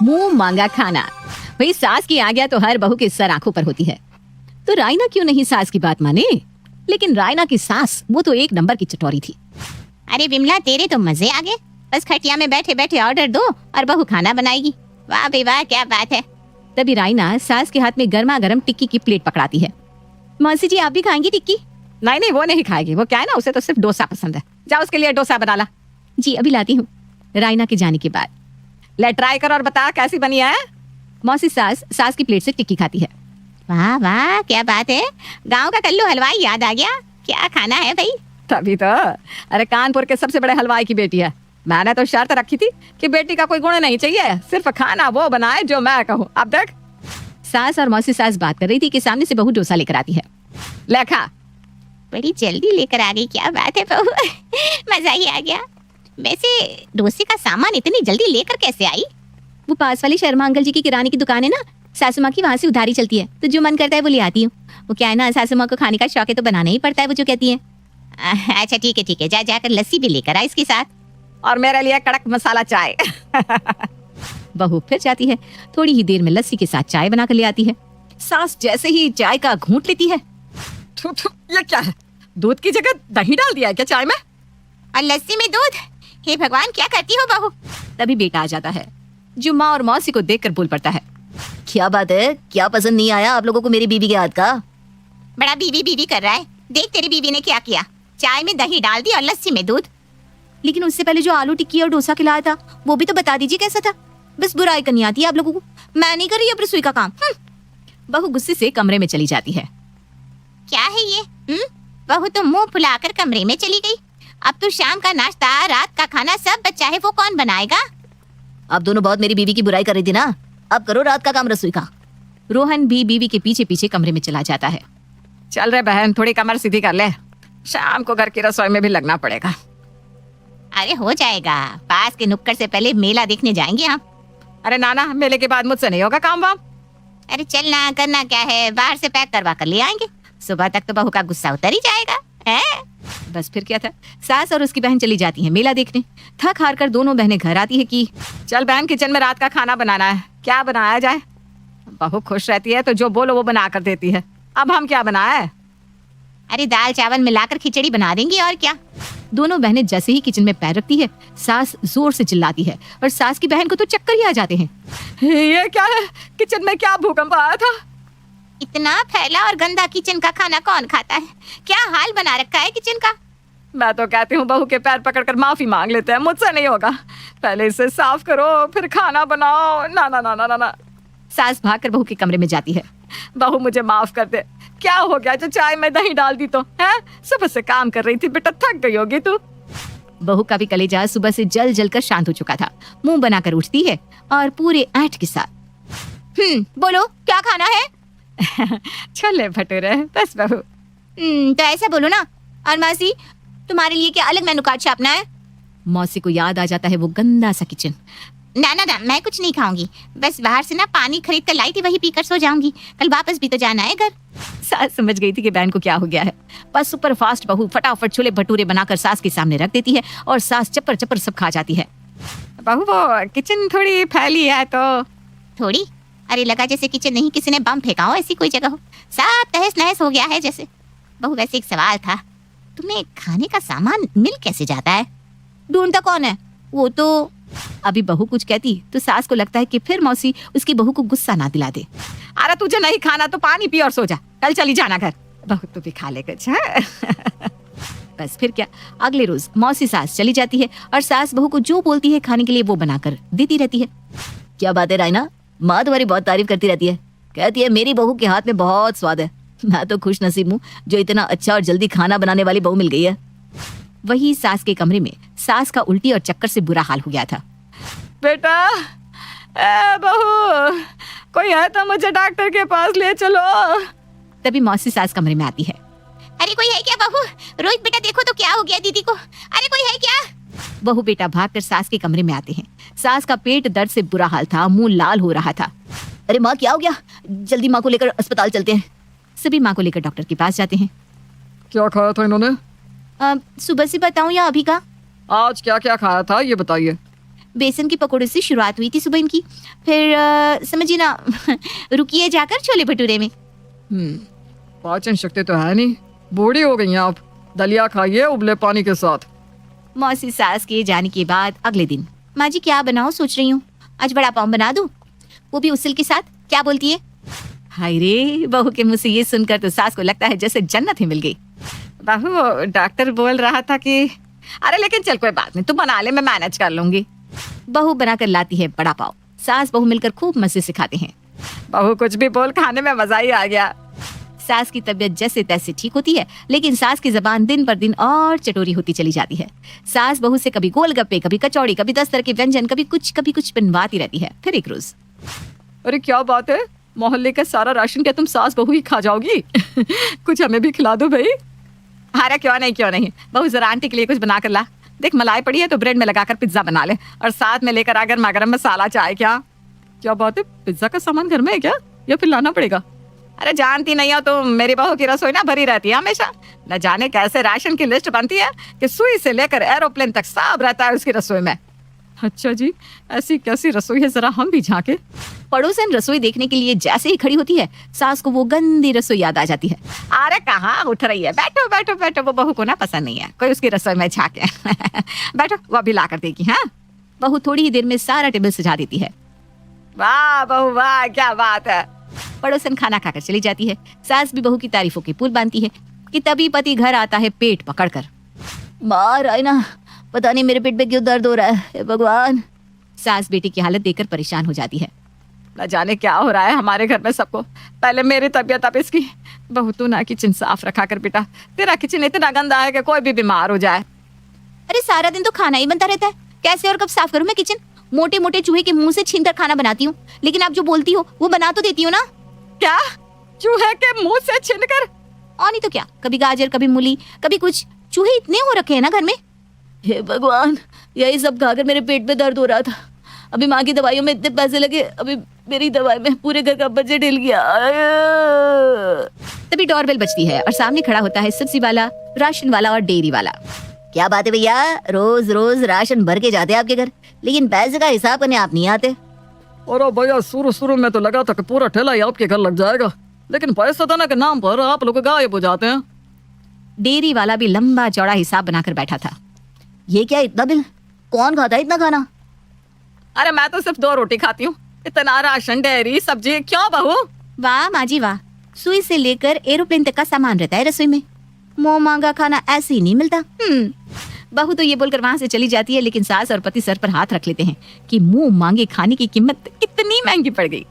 मुंह मांगा खाना। भाई सास की आज्ञा तो हर बहू के सर आंखों पर होती है, तो रायना क्यों नहीं सास की बात माने। लेकिन रायना की सास वो तो एक नंबर की चटोरी थी। अरे विमला, तेरे तो मजे आ गए। बस खटिया में बैठे बैठे ऑर्डर दो और बहू खाना बनाएगी। वाह भाई वाह, क्या बात है। तभी रायना सास के हाथ में गर्मा गर्म टिक्की की प्लेट पकड़ाती है। मौसी जी, आप भी खाएंगी टिक्की? नहीं नहीं, वो नहीं खाएगी। वो क्या है ना, उसे तो सिर्फ डोसा पसंद है। जा उसके लिए डोसा बना ला। जी अभी लाती हूँ। रायना के जाने के बाद ले ट्राई कर और बता कैसी बनी है। मौसी सास की प्लेट से टिक्की खाती है। वाह वाह, क्या बात है। गांव का कल्लू हलवाई याद आ गया। क्या खाना है भाई? तभी तो। अरे कानपुर के सबसे बड़े हलवाई की बेटी है। मैंने तो शर्त रखी थी कि बेटी का कोई गुण नहीं चाहिए, सिर्फ खाना वो बनाए जो मैं कहूँ। अब देख। सास और मौसी सास बात कर रही थी कि सामने से बहू डोसा लेकर आती है। ले खा। बड़ी जल्दी लेकर आ गई, क्या बात है बहू। मजा ही आ गया। वैसे डोसे का सामान इतनी जल्दी लेकर कैसे आई? वो पास वाली शर्मा अंकल जी की किराने की दुकान है ना, सासू माँ की, वहाँ से उधारी चलती है, तो जो मन करता है वो ले आती हूँ। वो क्या है ना, सासू माँ को खाने का शौक है तो बनाना ही पड़ता है, वो जो कहती है। अच्छा ठीक है ठीक है, जाकर लस्सी भी लेकर आ इसके साथ, और मेरे लिए कड़क मसाला चाय। बहू फिर जाती है। थोड़ी ही देर में लस्सी के साथ चाय बनाकर ले आती है। सास जैसे ही चाय का घूंट लेती है, ये क्या है, दूध की जगह दही डाल दिया है क्या चाय में? और लस्सी में दूध? हे भगवान, क्या करती हो बहू? तभी बेटा आ जाता है, जो माँ और मौसी को देखकर बोल पड़ता है। क्या बात है, क्या पसंद नहीं आया आप लोगों को मेरी बीवी के हाथ का? बड़ा बीवी बीवी कर रहा है। देख तेरी बीवी ने क्या किया, चाय में दही डाल दी और लस्सी में दूध। लेकिन उससे पहले जो आलू टिक्की और डोसा खिलाया था वो भी तो बता दीजिए कैसा था। बस बुराई करनी आती है आप लोगों को। मैं नहीं कर रही अब रसोई का काम। बहू गुस्से से कमरे में चली जाती है। क्या है ये? बहू तो मुंह फुलाकर कमरे में चली गई। अब तो शाम का नाश्ता, रात का खाना सब बच्चा है, वो कौन बनाएगा? आप दोनों बहुत मेरी बीवी की बुराई कर रही थी ना, अब करो रात का काम रसोई का। रोहन भी बीवी के पीछे पीछे कमरे में चला जाता है। चल रहे बहन, थोड़ी कमर सीधी कर ले, शाम को घर की रसोई में भी लगना पड़ेगा। अरे हो जाएगा, पास के नुक्कड़ से पहले मेला देखने जाएंगे हम। अरे नाना, मेले के बाद मुझसे नहीं होगा काम वाम। अरे चलना, करना क्या है, बाहर से पैक करवा कर ले आएंगे। सुबह तक तो बहू का गुस्सा उतर ही जाएगा है? बस फिर क्या था, सास और उसकी बहन चली जाती है मेला देखने। थक हार कर दोनों बहनें घर आती है कि चल बहन, किचन में रात का खाना बनाना है, क्या बनाया जाए। बहू खुश रहती है तो जो बोलो वो बना कर देती है। अब हम क्या बनाए? अरे दाल चावल मिलाकर खिचड़ी बना देंगे, और क्या। दोनों बहनें जैसे ही किचन में पैर रखती है, सास जोर से चिल्लाती है और सास की बहन को तो चक्कर ही आ जाते हैं। ये क्या है, किचन में क्या भूकंप आया था? इतना फैला और गंदा किचन का खाना कौन खाता है? क्या हाल बना रखा है किचन का। मैं तो कहती हूँ बहू के पैर पकड़कर माफी मांग लेते हैं, मुझसे नहीं होगा। पहले इसे साफ करो फिर खाना बनाओ। ना ना ना ना ना ना। सास भागकर बहू के कमरे में जाती है। बहू मुझे माफ कर दे, क्या हो गया जो चाय में दही डाल दी तो है? सुबह से काम कर रही थी बेटा, थक गई होगी तू। बहू का भी कलेजा सुबह से जल जल कर शांत हो चुका था। मुंह बनाकर उठती है और पूरे ऐंठ के साथ, बोलो क्या खाना है? छोले भटूरे। बस बहू। तो ऐसा बोलो ना। और मौसी, तुम्हारे लिए क्या अलग मेनू कार्ड छापना है? मौसी को याद आ जाता है वो गंदा सा किचन। ना ना ना, मैं कुछ नहीं खाऊंगी। बस बाहर से ना पानी खरीद कर लाई थी, वही पीकर सो जाऊंगी। कल वापस भी तो जाना है घर। सास समझ गई थी कि बहन को क्या हो गया है। बस सुपर फास्ट बहू फटाफट छोले भटूरे बनाकर सास के सामने रख देती है और सास चप्पर चप्पर सब खा जाती है। बहू वो किचन थोड़ी फैली है तो। थोड़ी? अरे लगा जैसे किचन नहीं किसी ने बम फेंका हो, ऐसी कोई जगह हो। सब तहस नहस हो गया है जैसे। बहू वैसे एक सवाल था, तुम्हें खाने का सामान मिल कैसे जाता है? ढूंढता कौन है? वो तो। अभी बहू कुछ कहती तो सास को लगता है कि फिर मौसी उसकी बहू को गुस्सा ना दिला दे। अरे तुझे नहीं खाना तो पानी पी और सो जा, कल चली जाना घर। बहू तू भी खा ले कुछ। बस फिर क्या, अगले रोज मौसी सास चली जाती है और सास बहू को जो बोलती है खाने के लिए वो बनाकर देती रहती है। क्या बात है रायना, माँ तुम्हारी बहुत तारीफ करती रहती है, कहती है मेरी बहू के हाथ में बहुत स्वाद है। मैं तो खुश नसीब हूँ जो इतना अच्छा और जल्दी खाना बनाने वाली बहू मिल गई है। वही सास के कमरे में सास का उल्टी और चक्कर से बुरा हाल हो गया था। बेटा, बहू कोई है तो मुझे डॉक्टर के पास ले चलो। तभी मौसी सास कमरे में आती है। अरे कोई है क्या बहू? रोहित बेटा देखो तो क्या हो गया दीदी को। अरे कोई है क्या? बहू बेटा भागकर सास के कमरे में आते हैं। सास का पेट दर्द से बुरा हाल था, मुंह लाल हो रहा था। अरे माँ क्या हो गया, जल्दी माँ को लेकर अस्पताल चलते हैं। सभी माँ को लेकर डॉक्टर के पास जाते हैं। क्या खाया था इन्होंने? सुबह से बताऊं या अभी का? आज क्या क्या खाया था ये बताइए। बेसन के पकौड़े से शुरुआत हुई थी सुबह इनकी, फिर समझिए ना रुकिए जाकर छोले भटूरे में। पाचन शक्ति तो है नहीं, बूढ़ी हो गई हैं आप। दलिया खाइए उबले पानी के साथ। मौसी सास के जाने के बाद अगले दिन, माँ जी क्या बनाओ सोच रही हूँ, आज बड़ा पाव बना दूं, वो भी उसल के साथ। क्या बोलती है? हाय रे, बहू के मुंह से ये सुनकर तो सास को लगता है जैसे जन्नत ही मिल गई। बहू, डॉक्टर बोल रहा था कि अरे लेकिन चल कोई बात नहीं, तू बना ले, मैं मैनेज कर लूंगी। बहू बनाकर लाती है बड़ा पाव, सास बहू मिलकर खूब मजे से खाते हैं। बहू कुछ भी बोल, खाने में मजा ही आ गया। सास की तबीयत जैसे तैसे ठीक होती है, लेकिन सास की जबान दिन पर दिन और चटोरी होती चली जाती है। सास बहू से कभी गोलगप्पे, कभी कचौड़ी, कभी 10 तरह के व्यंजन, कभी कुछ बनवाती रहती है। फिर एक रोज, अरे क्या बात है, मोहल्ले का सारा राशन क्या तुम सास बहू ही खा जाओगी? कुछ हमें भी खिला दो भाई। अरे क्यों नहीं, बहू जरा आंटी के लिए कुछ बना कर ला। देख मलाई पड़ी है तो ब्रेड में लगाकर पिज्जा बना ले, और साथ में लेकर आ गरम मसाला चाय। क्या बात है, पिज्जा का सामान घर में है क्या, या फिर लाना पड़ेगा? अरे जानती नहीं हो तुम, मेरी बहू की रसोई ना भरी रहती है हमेशा। न जाने कैसे राशन की लिस्ट बनती है कि सुई से लेकर एरोप्लेन तक सब रहता है उसकी रसोई में। अच्छा जी, ऐसी कैसी रसोई है, जरा हम भी झांके। पड़ोसन रसोई देखने के लिए जैसे ही खड़ी होती है, सास को वो गंदी रसोई याद आ जाती है। अरे कहाँ उठ रही है, बैठो बैठो बैठो। वो बहू को ना पसंद नहीं है कोई उसकी रसोई में झांके। बैठो, वो अभी ला कर देगी। हाँ, बहू थोड़ी ही देर में सारा टेबल सजा देती है। वाह बहू वाह, क्या बात है। पड़ोसन खाना खाकर चली जाती है। सास भी बहू की तारीफों के पुल बांधती है कि तभी पति घर आता है पेट पकड़कर। मार आए ना, पता नहीं मेरे पेट में क्यों दर्द हो रहा है, हे भगवान। सास बेटी की हालत देखकर परेशान हो जाती है। न जाने क्या हो रहा है हमारे घर में सबको। पहले मेरी तबीयत, अब इसकी। बहू तू ना किचन साफ रखा कर बेटा, तेरा किचन इतना गंदा है कि कोई भी बीमार हो जाए। अरे सारा दिन तो खाना ही बनता रहता है, कैसे और कब साफ करूं मैं किचन? मोटे मोटे चूहे के मुंह से छीनकर खाना बनाती हूँ, लेकिन आप जो बोलती हो वो बना तो देती हो ना। क्या? चूहे के मुंह से छीनकर? और नहीं तो क्या, कभी गाजर, कभी मूली, कभी कुछ। चूहे इतने हो रखे हैं ना घर में, हे भगवान। यही सब खाकर मेरे पेट में दर्द हो रहा था। अभी माँ की दवाइयों में इतने पैसे लगे, अभी मेरी दवाई में पूरे घर का बजट हिल गया। तभी डोरबेल बजती है और सामने खड़ा होता है सब्जी वाला, राशन वाला और डेयरी वाला। क्या बात है भैया, रोज रोज राशन भर के जाते हैं आपके घर, लेकिन पैसे का हिसाब करने आप नहीं आते। और भैया शुरू में तो लगा था कि पूरा ठेला ही आपके घर लग जाएगा, लेकिन पैसा देने के नाम पर आप लोग गायब हो जाते हैं। डेयरी वाला भी लंबा चौड़ा हिसाब बनाकर बैठा था। ये क्या इतना बिल, कौन खाता है इतना खाना? अरे मैं तो सिर्फ 2 रोटी खाती हूँ, इतना राशन, डेयरी, सब्जी, क्यों बहू? वाह माँ जी वाह, सुई से लेकर एरोप्लेन तक का सामान रहता है रसोई में। मुंह मांगा खाना ऐसे ही नहीं मिलता। बहू तो ये बोलकर वहां से चली जाती है, लेकिन सास और पति सर पर हाथ रख लेते हैं कि मुंह मांगे खाने की कीमत कितनी महंगी पड़ गई।